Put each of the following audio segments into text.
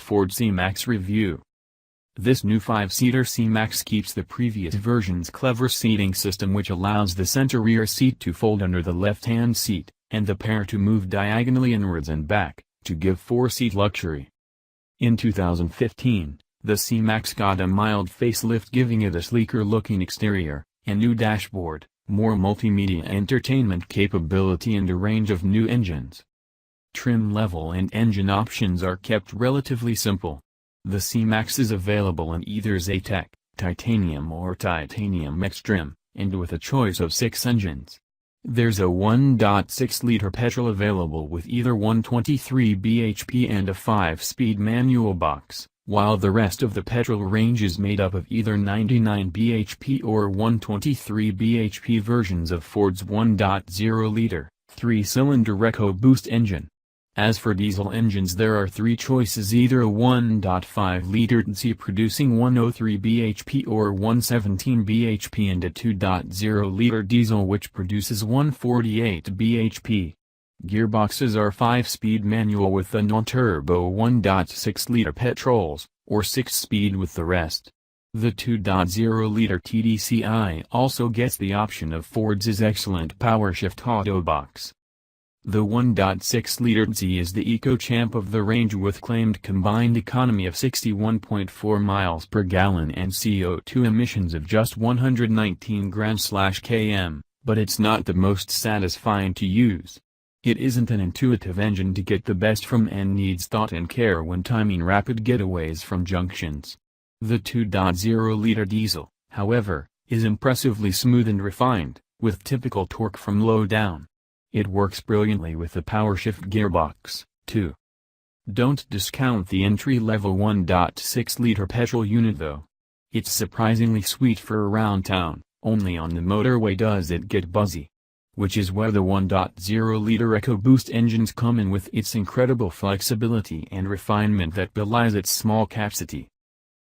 Ford C-Max review. This new 5-seater C-Max keeps the previous version's clever seating system, which allows the center rear seat to fold under the left-hand seat, and the pair to move diagonally inwards and back, to give 4-seat luxury. In 2015, the C-Max got a mild facelift, giving it a sleeker-looking exterior, a new dashboard, more multimedia entertainment capability, and a range of new engines. Trim level and engine options are kept relatively simple. The C-Max is available in either Zetec, Titanium or Titanium X trim, and with a choice of 6 engines. There's a 1.6-liter petrol available with either 123 bhp and a 5-speed manual box, while the rest of the petrol range is made up of either 99 bhp or 123 bhp versions of Ford's 1.0-liter, 3-cylinder EcoBoost engine. As for diesel engines, there are 3 choices: either a 1.5-liter TC producing 103 bhp or 117 bhp, and a 2.0-liter diesel which produces 148 bhp. Gearboxes are 5-speed manual with the non-turbo 1.6-liter petrols, or 6-speed with the rest. The 2.0-liter TDCi also gets the option of Ford's excellent PowerShift Auto Box. The 1.6-liter TC is the eco-champ of the range with claimed combined economy of 61.4 miles per gallon and CO2 emissions of just 119 grams/km, but it's not the most satisfying to use. It isn't an intuitive engine to get the best from and needs thought and care when timing rapid getaways from junctions. The 2.0-liter diesel, however, is impressively smooth and refined, with typical torque from low down. It works brilliantly with the PowerShift gearbox, too. Don't discount the entry-level 1.6-liter petrol unit though. It's surprisingly sweet for around town, only on the motorway does it get buzzy. Which is where the 1.0-liter EcoBoost engines come in with its incredible flexibility and refinement that belies its small capacity.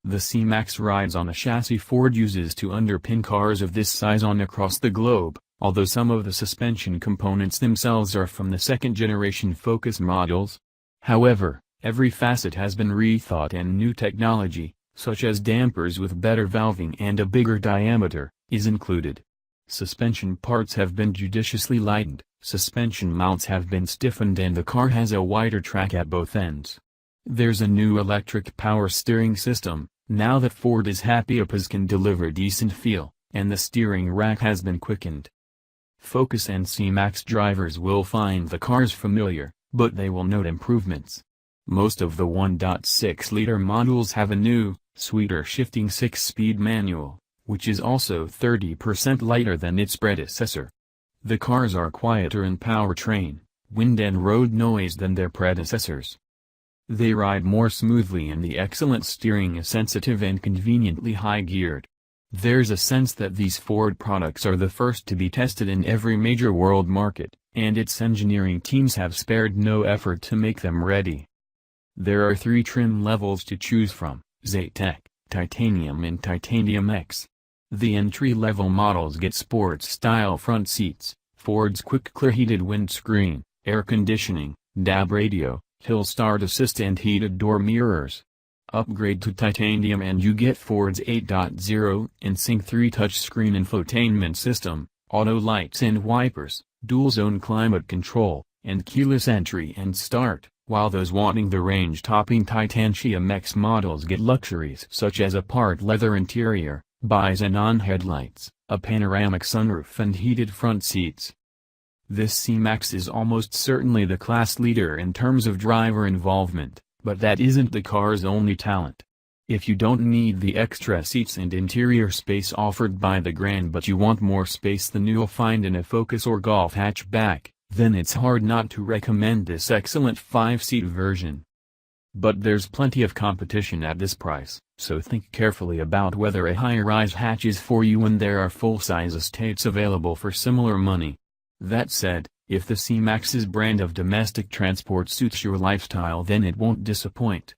The C-Max rides on a chassis Ford uses to underpin cars of this size on across the globe, although some of the suspension components themselves are from the second-generation Focus models. However, every facet has been rethought and new technology, such as dampers with better valving and a bigger diameter, is included. Suspension parts have been judiciously lightened, suspension mounts have been stiffened, and the car has a wider track at both ends. There's a new electric power steering system, now that Ford is happy APAs can deliver decent feel, and the steering rack has been quickened. Focus and C-Max drivers will find the cars familiar, but they will note improvements. Most of the 1.6-liter models have a new, sweeter shifting 6-speed manual, which is also 30% lighter than its predecessor. The cars are quieter in powertrain, wind and road noise than their predecessors. They ride more smoothly, and the excellent steering is sensitive and conveniently high-geared. There's a sense that these Ford products are the first to be tested in every major world market, and its engineering teams have spared no effort to make them ready. There are 3 trim levels to choose from: Zetec, Titanium and Titanium X. The entry-level models get sports-style front seats, Ford's quick clear heated windscreen, air conditioning, DAB radio, hill start assist and heated door mirrors. Upgrade to Titanium and you get Ford's 8.0 in-sync 3 touchscreen infotainment system, auto lights and wipers, dual-zone climate control, and keyless entry and start, while those wanting the range-topping Titanium X models get luxuries such as a part leather interior, bi-xenon headlights, a panoramic sunroof and heated front seats. This C-Max is almost certainly the class leader in terms of driver involvement, but that isn't the car's only talent. If you don't need the extra seats and interior space offered by the Grand but you want more space than you'll find in a Focus or Golf hatchback, then it's hard not to recommend this excellent 5-seat version. But there's plenty of competition at this price, so think carefully about whether a high-rise hatch is for you when there are full-size estates available for similar money. That said, if the C-Max's brand of domestic transport suits your lifestyle, then it won't disappoint.